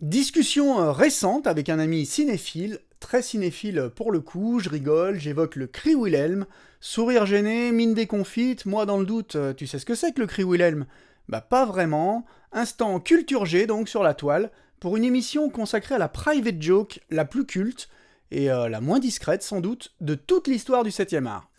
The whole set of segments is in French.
Discussion récente avec un ami cinéphile, très cinéphile pour le coup, je rigole, j'évoque le cri Wilhelm, sourire gêné, mine déconfite, moi dans le doute, tu sais ce que c'est que le cri Wilhelm? Bah pas vraiment, instant culture G donc sur la toile, pour une émission consacrée à la private joke la plus culte, et la moins discrète sans doute, de toute l'histoire du 7e art.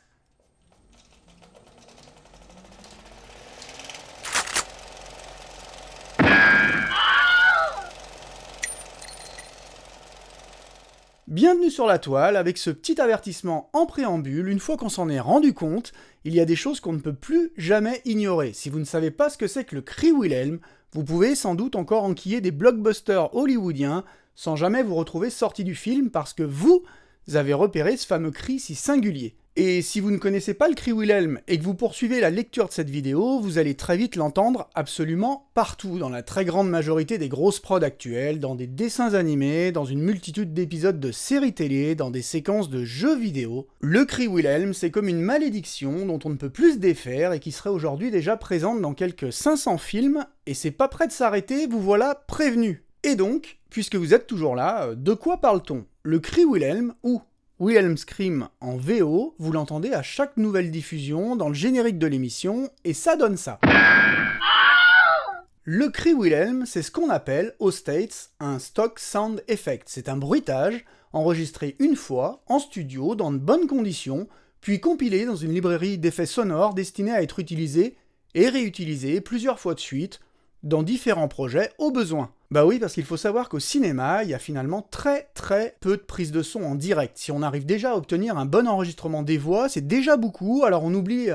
Bienvenue sur la toile, avec ce petit avertissement en préambule, une fois qu'on s'en est rendu compte, il y a des choses qu'on ne peut plus jamais ignorer. Si vous ne savez pas ce que c'est que le cri Wilhelm, vous pouvez sans doute encore enquiller des blockbusters hollywoodiens sans jamais vous retrouver sorti du film parce que vous avez repéré ce fameux cri si singulier. Et si vous ne connaissez pas le cri Wilhelm et que vous poursuivez la lecture de cette vidéo, vous allez très vite l'entendre absolument partout, dans la très grande majorité des grosses prods actuelles, dans des dessins animés, dans une multitude d'épisodes de séries télé, dans des séquences de jeux vidéo. Le cri Wilhelm, c'est comme une malédiction dont on ne peut plus se défaire et qui serait aujourd'hui déjà présente dans quelques 500 films, et c'est pas prêt de s'arrêter, vous voilà prévenu. Et donc, puisque vous êtes toujours là, de quoi parle-t-on? Le cri Wilhelm, ou Wilhelm Scream en VO, vous l'entendez à chaque nouvelle diffusion dans le générique de l'émission, et ça donne ça. Le cri Wilhelm, c'est ce qu'on appelle, aux States, un stock sound effect. C'est un bruitage enregistré une fois, en studio, dans de bonnes conditions, puis compilé dans une librairie d'effets sonores destinée à être utilisé et réutilisé plusieurs fois de suite, dans différents projets au besoin. Bah oui, parce qu'il faut savoir qu'au cinéma, il y a finalement très peu de prises de son en direct. Si on arrive déjà à obtenir un bon enregistrement des voix, c'est déjà beaucoup, alors on oublie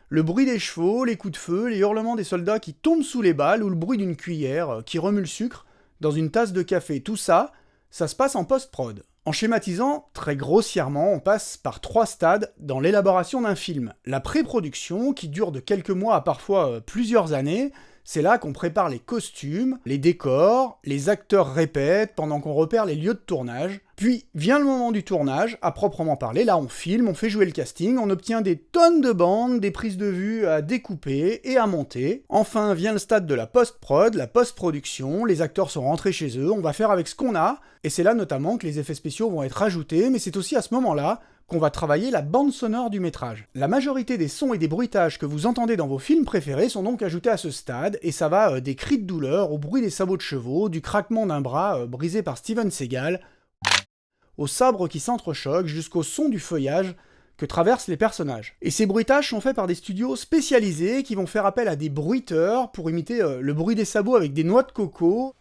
le bruit des chevaux, les coups de feu, les hurlements des soldats qui tombent sous les balles, ou le bruit d'une cuillère qui remue le sucre dans une tasse de café. Tout ça, ça se passe en post-prod. En schématisant, très grossièrement, on passe par 3 stades dans l'élaboration d'un film. La pré-production, qui dure de quelques mois à parfois plusieurs années. C'est là qu'on prépare les costumes, les décors, les acteurs répètent pendant qu'on repère les lieux de tournage. Puis vient le moment du tournage, à proprement parler, là on filme, on fait jouer le casting, on obtient des tonnes de bandes, des prises de vue à découper et à monter. Enfin vient le stade de la post-prod, la post-production, les acteurs sont rentrés chez eux, on va faire avec ce qu'on a, et c'est là notamment que les effets spéciaux vont être ajoutés, mais c'est aussi à ce moment-là qu'on va travailler la bande sonore du métrage. La majorité des sons et des bruitages que vous entendez dans vos films préférés sont donc ajoutés à ce stade, et ça va des cris de douleur, au bruit des sabots de chevaux, du craquement d'un bras brisé par Steven Seagal, au sabre qui s'entrechoque, jusqu'au son du feuillage que traversent les personnages. Et ces bruitages sont faits par des studios spécialisés qui vont faire appel à des bruiteurs pour imiter le bruit des sabots avec des noix de coco,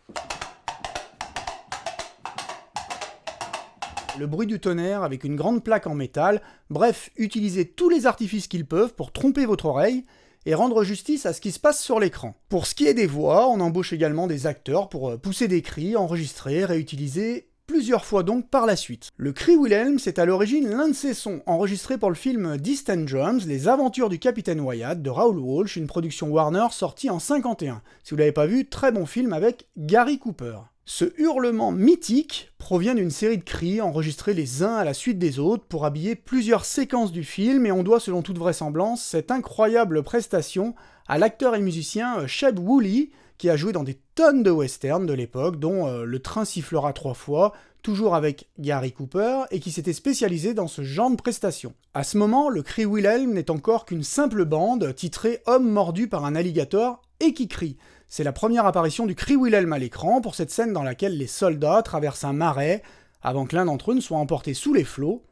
le bruit du tonnerre avec une grande plaque en métal, bref, utilisez tous les artifices qu'ils peuvent pour tromper votre oreille et rendre justice à ce qui se passe sur l'écran. Pour ce qui est des voix, on embauche également des acteurs pour pousser des cris, enregistrer, réutiliser plusieurs fois donc par la suite. Le cri Wilhelm, c'est à l'origine l'un de ces sons enregistrés pour le film Distant Drums, Les Aventures du Capitaine Wyatt de Raoul Walsh, une production Warner sortie en 1951. Si vous l'avez pas vu, très bon film avec Gary Cooper. Ce hurlement mythique provient d'une série de cris enregistrés les uns à la suite des autres pour habiller plusieurs séquences du film, et on doit selon toute vraisemblance cette incroyable prestation à l'acteur et musicien Sheb Wooley, qui a joué dans des tonnes de westerns de l'époque, dont Le Train sifflera 3 fois, toujours avec Gary Cooper, et qui s'était spécialisé dans ce genre de prestations. À ce moment, le cri Wilhelm n'est encore qu'une simple bande titrée « Homme mordu par un alligator » et qui crie. C'est la première apparition du cri Wilhelm à l'écran pour cette scène dans laquelle les soldats traversent un marais avant que l'un d'entre eux ne soit emporté sous les flots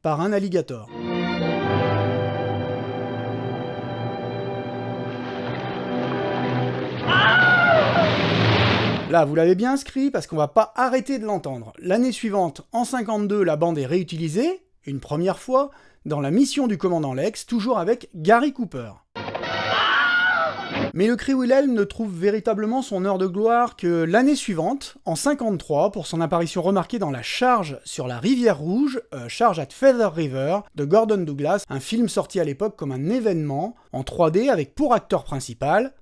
par un alligator. Là, vous l'avez bien inscrit parce qu'on va pas arrêter de l'entendre. L'année suivante, en 52, la bande est réutilisée, une première fois, dans la mission du commandant Lex, toujours avec Gary Cooper. Mais le cri Wilhelm ne trouve véritablement son heure de gloire que l'année suivante, en 53, pour son apparition remarquée dans La Charge sur la rivière Rouge, Charge at Feather River, de Gordon Douglas, un film sorti à l'époque comme un événement, en 3D avec pour acteur principal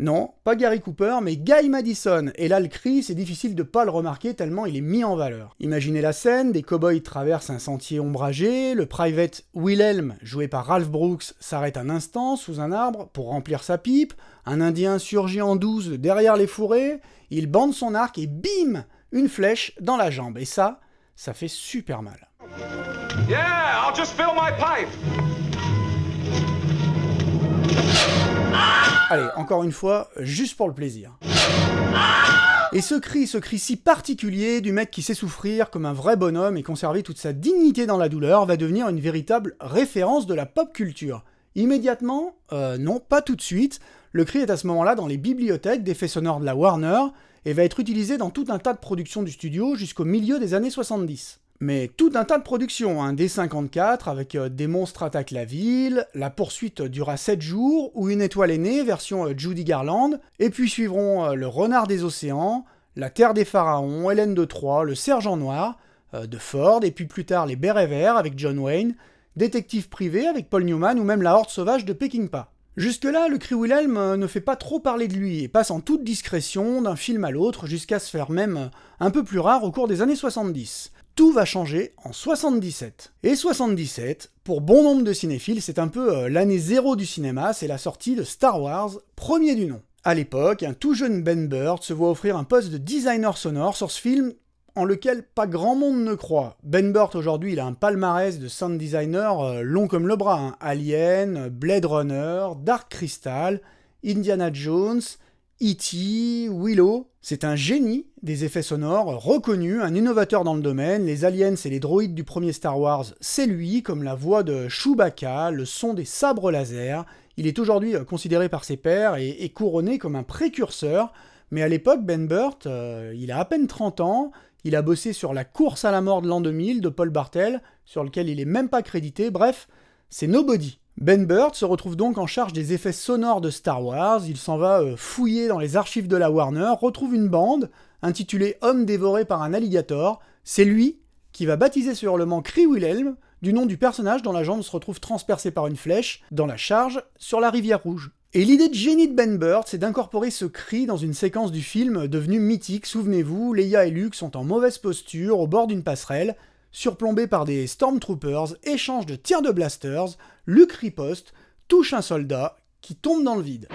Non, pas Gary Cooper, mais Guy Madison. Et là, le cri, c'est difficile de pas le remarquer tellement il est mis en valeur. Imaginez la scène, des cow-boys traversent un sentier ombragé, le private Wilhelm, joué par Ralph Brooks, s'arrête un instant sous un arbre pour remplir sa pipe, un Indien surgit en 12 derrière les fourrés, il bande son arc et bim, une flèche dans la jambe. Et ça fait super mal. Yeah, I'll just fill my pipe. Allez, encore une fois, juste pour le plaisir. Et ce cri si particulier du mec qui sait souffrir comme un vrai bonhomme et conserver toute sa dignité dans la douleur va devenir une véritable référence de la pop culture. Immédiatement, non, pas tout de suite. Le cri est à ce moment-là dans les bibliothèques d'effets sonores de la Warner et va être utilisé dans tout un tas de productions du studio jusqu'au milieu des années 70. Mais tout un tas de productions, dès 54, avec Des monstres attaquent la ville, La poursuite dura 7 jours, ou Une étoile est née, version Judy Garland, et puis suivront Le renard des océans, La terre des pharaons, Hélène de Troie, Le sergent noir, de Ford, et puis plus tard Les bérets verts avec John Wayne, Détective privé avec Paul Newman, ou même La horde sauvage de Peckinpah. Jusque-là, le cri Wilhelm ne fait pas trop parler de lui, et passe en toute discrétion d'un film à l'autre, jusqu'à se faire même un peu plus rare au cours des années 70. Tout va changer en 77. Et 77, pour bon nombre de cinéphiles, c'est un peu l'année zéro du cinéma, c'est la sortie de Star Wars, premier du nom. À l'époque, un tout jeune Ben Burtt se voit offrir un poste de designer sonore sur ce film en lequel pas grand monde ne croit. Ben Burtt aujourd'hui, il a un palmarès de sound designer long comme le bras. Alien, Blade Runner, Dark Crystal, Indiana Jones, E.T., Willow. C'est un génie des effets sonores, reconnu, un innovateur dans le domaine. Les aliens et les droïdes du premier Star Wars, c'est lui, comme la voix de Chewbacca, le son des sabres laser. Il est aujourd'hui considéré par ses pairs et couronné comme un précurseur. Mais à l'époque, Ben Burtt, il a à peine 30 ans, il a bossé sur La course à la mort de l'an 2000 de Paul Bartel, sur lequel il est même pas crédité, bref, c'est nobody. Ben Burtt se retrouve donc en charge des effets sonores de Star Wars, il s'en va fouiller dans les archives de la Warner, retrouve une bande, intitulée Homme dévoré par un alligator, c'est lui qui va baptiser ce hurlement Cri Wilhelm, du nom du personnage dont la jambe se retrouve transpercée par une flèche, dans la charge sur la rivière Rouge. Et l'idée de génie de Ben Burtt, c'est d'incorporer ce cri dans une séquence du film devenue mythique. Souvenez-vous, Leia et Luke sont en mauvaise posture, au bord d'une passerelle, surplombés par des Stormtroopers, échange de tirs de blasters, Luke riposte, touche un soldat, qui tombe dans le vide.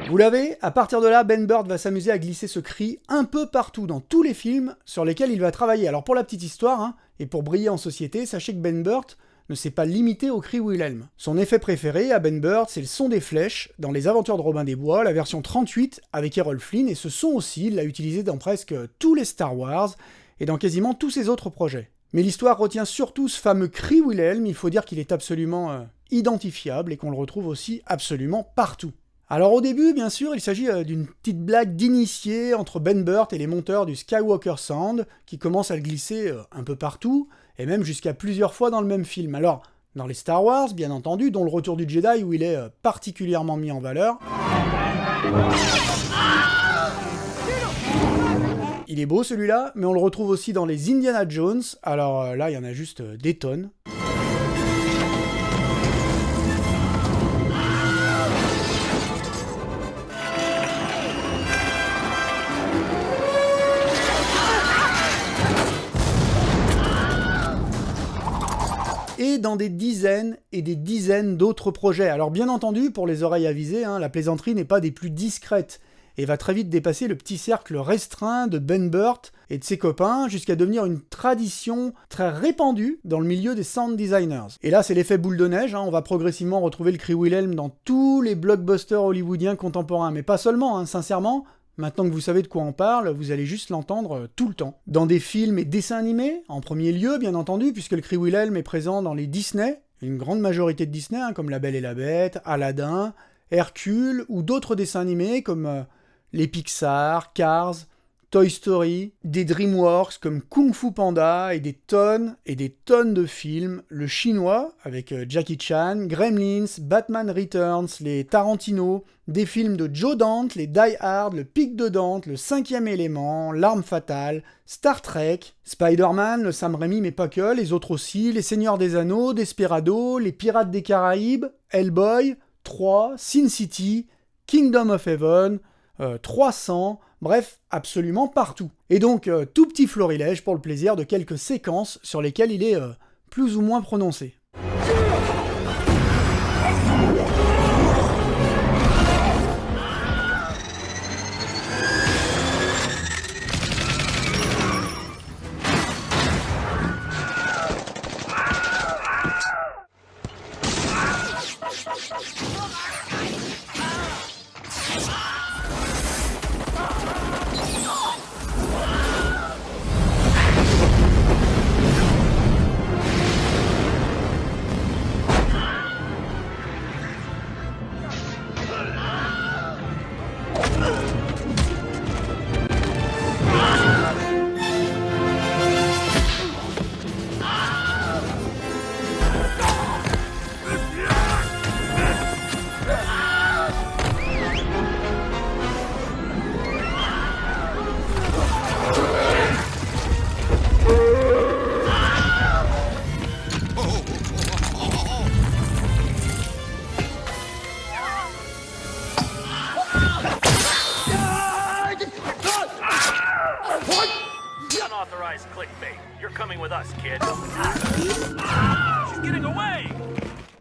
Vous l'avez, à partir de là, Ben Burtt va s'amuser à glisser ce cri un peu partout dans tous les films sur lesquels il va travailler. Alors pour la petite histoire, et pour briller en société, sachez que Ben Burtt ne s'est pas limité au cri Wilhelm. Son effet préféré à Ben Burtt, c'est le son des flèches dans Les Aventures de Robin des Bois, la version 38 avec Errol Flynn, et ce son aussi, il l'a utilisé dans presque tous les Star Wars et dans quasiment tous ses autres projets. Mais l'histoire retient surtout ce fameux cri Wilhelm, il faut dire qu'il est absolument identifiable et qu'on le retrouve aussi absolument partout. Alors au début, bien sûr, il s'agit d'une petite blague d'initié entre Ben Burtt et les monteurs du Skywalker Sound, qui commencent à le glisser un peu partout, et même jusqu'à plusieurs fois dans le même film. Alors, dans les Star Wars, bien entendu, dont le Retour du Jedi, où il est particulièrement mis en valeur. Il est beau celui-là, mais on le retrouve aussi dans les Indiana Jones, alors là, il y en a juste des tonnes. Et dans des dizaines et des dizaines d'autres projets. Alors bien entendu, pour les oreilles avisées, la plaisanterie n'est pas des plus discrètes, et va très vite dépasser le petit cercle restreint de Ben Burtt et de ses copains, jusqu'à devenir une tradition très répandue dans le milieu des sound designers. Et là, c'est l'effet boule de neige, on va progressivement retrouver le cri Wilhelm dans tous les blockbusters hollywoodiens contemporains, mais pas seulement, sincèrement. Maintenant que vous savez de quoi on parle, vous allez juste l'entendre tout le temps. Dans des films et dessins animés, en premier lieu, bien entendu, puisque le cri Wilhelm est présent dans les Disney, une grande majorité de Disney, comme La Belle et la Bête, Aladdin, Hercule, ou d'autres dessins animés comme les Pixar, Cars, Toy Story, des DreamWorks comme Kung Fu Panda et des tonnes de films, le chinois avec Jackie Chan, Gremlins, Batman Returns, les Tarantino, des films de Joe Dante, les Die Hard, le Pic de Dante, le Cinquième élément, L'Arme fatale, Star Trek, Spider-Man, le Sam Raimi mais pas que, les autres aussi, Les Seigneurs des Anneaux, Desperado, les Pirates des Caraïbes, Hellboy, 3, Sin City, Kingdom of Heaven, 300, bref, absolument partout. Et donc, tout petit florilège pour le plaisir de quelques séquences sur lesquelles il est plus ou moins prononcé.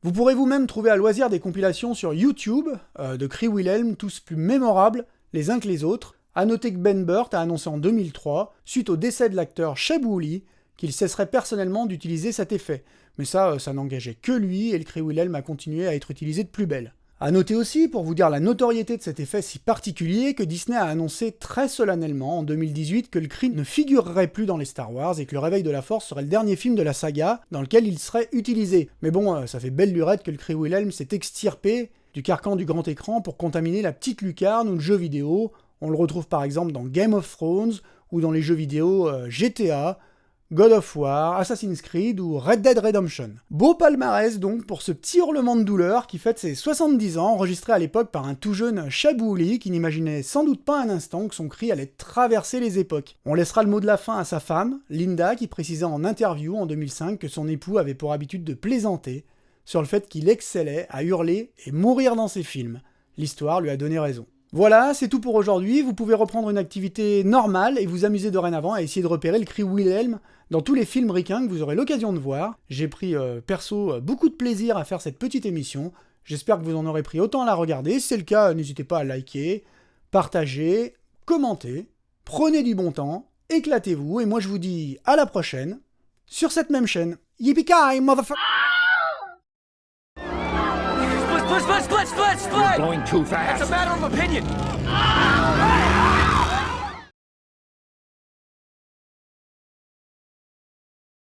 Vous pourrez vous-même trouver à loisir des compilations sur YouTube de Cree Wilhelm, tous plus mémorables les uns que les autres. A noter que Ben Burtt a annoncé en 2003, suite au décès de l'acteur Sheb Wooley, qu'il cesserait personnellement d'utiliser cet effet. Mais ça n'engageait que lui, et le Cree Wilhelm a continué à être utilisé de plus belle. A noter aussi, pour vous dire la notoriété de cet effet si particulier, que Disney a annoncé très solennellement en 2018 que le Kree ne figurerait plus dans les Star Wars et que le Réveil de la Force serait le dernier film de la saga dans lequel il serait utilisé. Mais bon, ça fait belle lurette que le Cree Wilhelm s'est extirpé du carcan du grand écran pour contaminer la petite lucarne ou le jeu vidéo. On le retrouve par exemple dans Game of Thrones ou dans les jeux vidéo GTA, God of War, Assassin's Creed ou Red Dead Redemption. Beau palmarès donc pour ce petit hurlement de douleur qui fête ses 70 ans, enregistré à l'époque par un tout jeune Sheb Wooley qui n'imaginait sans doute pas un instant que son cri allait traverser les époques. On laissera le mot de la fin à sa femme, Linda, qui précisait en interview en 2005 que son époux avait pour habitude de plaisanter sur le fait qu'il excellait à hurler et mourir dans ses films. L'histoire lui a donné raison. Voilà, c'est tout pour aujourd'hui. Vous pouvez reprendre une activité normale et vous amuser dorénavant à essayer de repérer le Cree Wilhelm dans tous les films ricains que vous aurez l'occasion de voir. J'ai pris, perso, beaucoup de plaisir à faire cette petite émission. J'espère que vous en aurez pris autant à la regarder. Si c'est le cas, n'hésitez pas à liker, partager, commenter. Prenez du bon temps, éclatez-vous, et moi je vous dis à la prochaine, sur cette même chaîne. Yippee-ki-yay, motherfucker! Split! You're going too fast. It's a matter of opinion.